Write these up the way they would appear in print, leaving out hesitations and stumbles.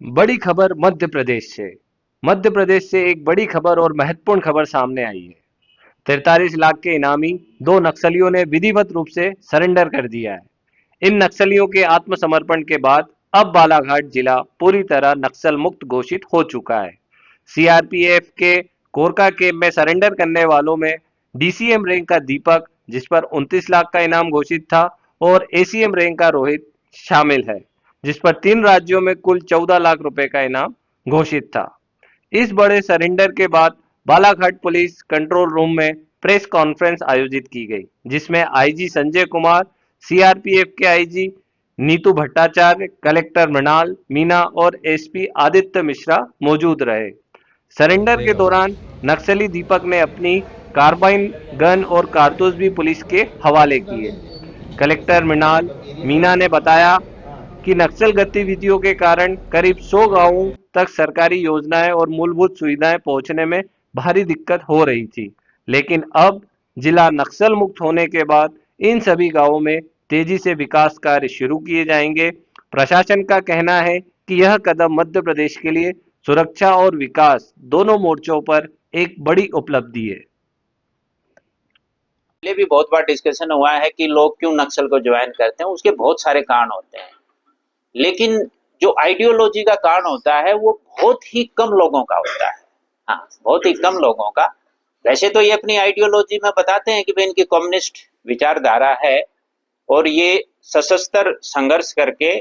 बड़ी खबर मध्य प्रदेश से एक बड़ी खबर और महत्वपूर्ण खबर सामने आई है। 43 लाख के इनामी दो नक्सलियों ने विधिवत रूप से सरेंडर कर दिया है। इन नक्सलियों के आत्मसमर्पण के बाद अब बालाघाट जिला पूरी तरह नक्सल मुक्त घोषित हो चुका है। सीआरपीएफ के कोरका कैंप में सरेंडर करने वालों में डीसीएम रैंक का दीपक, जिस पर 29 लाख का इनाम घोषित था, और एसीएम रैंक का रोहित शामिल है, जिस पर 3 राज्यों में कुल 14 लाख रुपए का इनाम घोषित था। इस बड़े सरेंडर के बाद बालाघाट पुलिस कंट्रोल रूम में प्रेस कॉन्फ्रेंस आयोजित की गई, जिसमें आईजी संजय कुमार, सीआरपीएफ के आईजी नीतू भट्टाचार्य, कलेक्टर मृणाल मीना और एसपी आदित्य मिश्रा मौजूद रहे। सरेंडर के दौरान नक्सली दीपक ने अपनी कार्बाइन, गन और कारतूस भी पुलिस के हवाले किए। कलेक्टर मृणाल मीना ने बताया कि नक्सल गतिविधियों के कारण करीब 100 गांवों तक सरकारी योजनाएं और मूलभूत सुविधाएं पहुंचने में भारी दिक्कत हो रही थी, लेकिन अब जिला नक्सल मुक्त होने के बाद इन सभी गांवों में तेजी से विकास कार्य शुरू किए जाएंगे। प्रशासन का कहना है कि यह कदम मध्य प्रदेश के लिए सुरक्षा और विकास दोनों मोर्चों पर एक बड़ी उपलब्धि है। पहले भी बहुत बार डिस्कशन हुआ है कि लोग क्यों नक्सल को ज्वाइन करते हैं। उसके बहुत सारे कारण होते हैं, लेकिन जो आइडियोलॉजी का कारण होता है वो बहुत ही कम लोगों का होता है। हाँ, बहुत ही कम लोगों का। वैसे तो ये अपनी आइडियोलॉजी में बताते हैं कि भाई इनकी कम्युनिस्ट विचारधारा है और ये सशस्त्र संघर्ष करके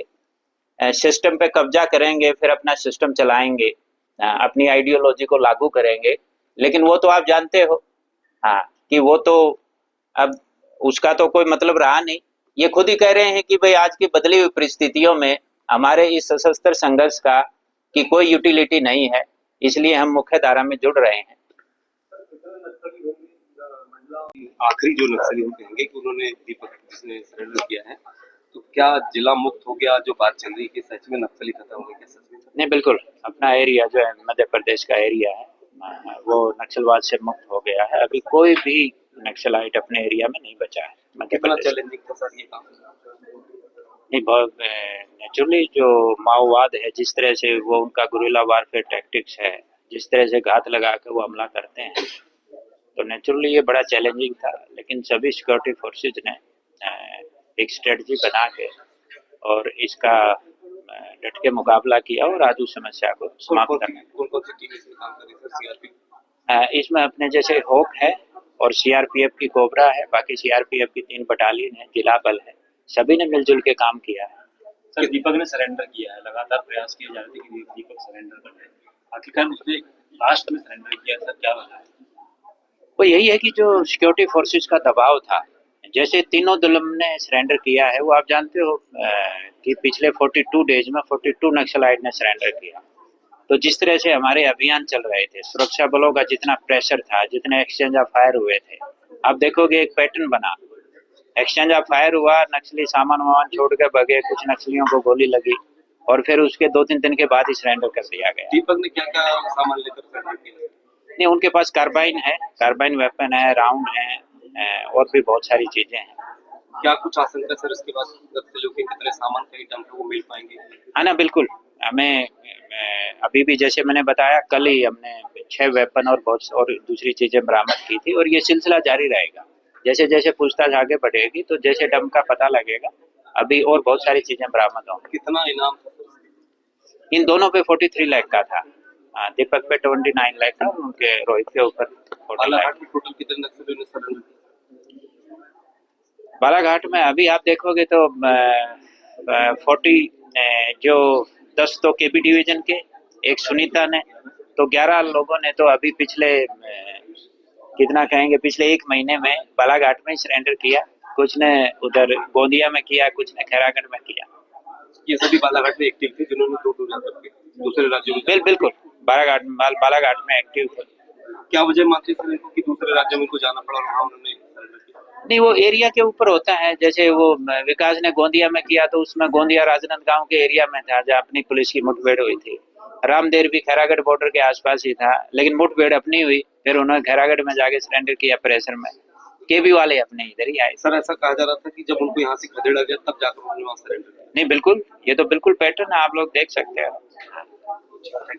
सिस्टम पे कब्जा करेंगे, फिर अपना सिस्टम चलाएंगे, अपनी आइडियोलॉजी को लागू करेंगे। लेकिन वो तो आप जानते हो, हाँ, कि वो तो अब उसका तो कोई मतलब रहा नहीं। ये खुद ही कह रहे हैं कि भाई आज की बदली हुई परिस्थितियों में हमारे इस सशस्त्र संघर्ष का की कोई यूटिलिटी नहीं है, इसलिए हम मुख्य धारा में जुड़ रहे हैं। आखिरी जो नक्सली हम कहेंगे कि उन्होंने दीपक जिसने सरेंडर किया है, तो क्या जिला मुक्त हो गया? जो बात चल रही है कि सच में नक्सली खत्म हो गए, क्या सच में? नहीं, बिल्कुल। अपना एरिया जो है मध्य प्रदेश का एरिया है, वो नक्सलवाद से मुक्त हो गया है। अभी कोई भी नक्सलाइट अपने एरिया में नहीं बचा है मध्य कितना प्रदेश। चैलेंजिंग था सर ये काम? नहीं, बहुत नेचुरली जो माओवाद है, जिस तरह से वो उनका गुरिल्ला वारफेयर टैक्टिक्स है, जिस तरह से घात लगा के वो हमला करते हैं, तो नेचुरली ये बड़ा चैलेंजिंग था। लेकिन सभी सिक्योरिटी फोर्सेज ने एक स्ट्रेटजी बना के और इसका डट के मुकाबला किया और आज उस समस्या को समाप्त करना। कौन-कौन सी टीम इसमें काम कर रही है सर? सीआरपी? इसमें अपने जैसे होप है और सीआरपीएफ की कोबरा है, बाकी सीआरपीएफ की 3 बटालियन है, जिला बल है, सभी ने मिलजुल के काम किया है। सर, दीपक ने सरेंडर किया है, लगातार प्रयास किए जा रहे थे कि दीपक सरेंडर कर दे। आखिरकार उसने लास्ट में सरेंडर किया। सर, क्या वजह है? वो यही है कि जो सिक्योरिटी फोर्सेस का दबाव था, जैसे तीनों दलों ने सरेंडर किया है, वो आप जानते हो कि पिछले 42 डेज में 42 नक्सलाइट ने सरेंडर किया। तो जिस तरह से हमारे अभियान चल रहे थे, सुरक्षा बलों का जितना प्रेशर था, जितने एक्सचेंज ऑफ फायर हुए थे, आप देखोगे एक पैटर्न बना। एक्सचेंज ऑफ फायर हुआ, नक्सली सामान वामान छोड़ के भगे, कुछ नक्सलियों को गोली लगी और फिर उसके 2-3 दिन के बाद ही सरेंडर कर दिया गया। दीपक ने क्या-क्या सामान लेकर सरेंडर किया? नहीं, उनके पास कार्बाइन है, कार्बाइन वेपन है, राउंड है, और भी बहुत सारी चीजें हैं। क्या कुछ आशंका सर इसके बाद नक्सलियों के कितने सामान कहीं डंप वो मिल पाएंगे? हाँ ना, बिल्कुल। हमें अभी भी जैसे मैंने बताया, कल ही हमने 6 वेपन और बहुत और दूसरी चीजें बरामद की थी और ये सिलसिला जारी रहेगा। जैसे जैसे पूछताछ आगे बढ़ेगी तो जैसे डंप का पता लगेगा, अभी और बहुत सारी चीजें बरामद होंगी। कितना इनाम था? इन दोनों पे 43 लाख का था, दीपक पे 29 लाख था और उनके रोहित के ऊपर 40 लाख। बालाघाट में टोटल कितने नक्सलियों ने सरेंडर किया? बालाघाट में अभी आप देखोगे तो 40 जो 10 तो केबी डिवीजन के, एक सुनीता ने, तो 11 लोगों ने तो अभी पिछले कितना कहेंगे, पिछले 1 महीने में बालाघाट में सरेंडर किया। कुछ ने उधर गोंदिया में किया, कुछ ने खैरागढ़ में किया। ये सभी बालाघाट में एक्टिव थे जिन्होंने दूर-दूर जाकर के दूसरे राज्यों में। बिल्कुल बालाघाट में एक्टिव थे। क्या वजह मानते सर इनको कि दूसरे राज्यों में इनको जाना पड़ा और वहाँ उन्होंने सरेंडर किया? नहीं, वो एरिया के ऊपर होता है। जैसे वो विकास ने गोंदिया में किया तो उसमें गोंदिया राजनांदगांव के एरिया में था जहाँ अपनी पुलिस की मुठभेड़ हुई थी। रामदेव भी खैरागढ़ बॉर्डर के आसपास ही था, लेकिन मुठभेड़ अपनी हुई, फिर उन्होंने खैरागढ़ में जाके सरेंडर किया प्रेशर में, केबी वाले अपने इधर ही आए। सर ऐसा कहा जा रहा था कि जब उनको यहाँ से खदेड़ा गया तब जाकर उन्होंने वहाँ सरेंडर किया। नहीं बिल्कुल, ये तो बिल्कुल पैटर्न है, आप लोग देख सकते हो।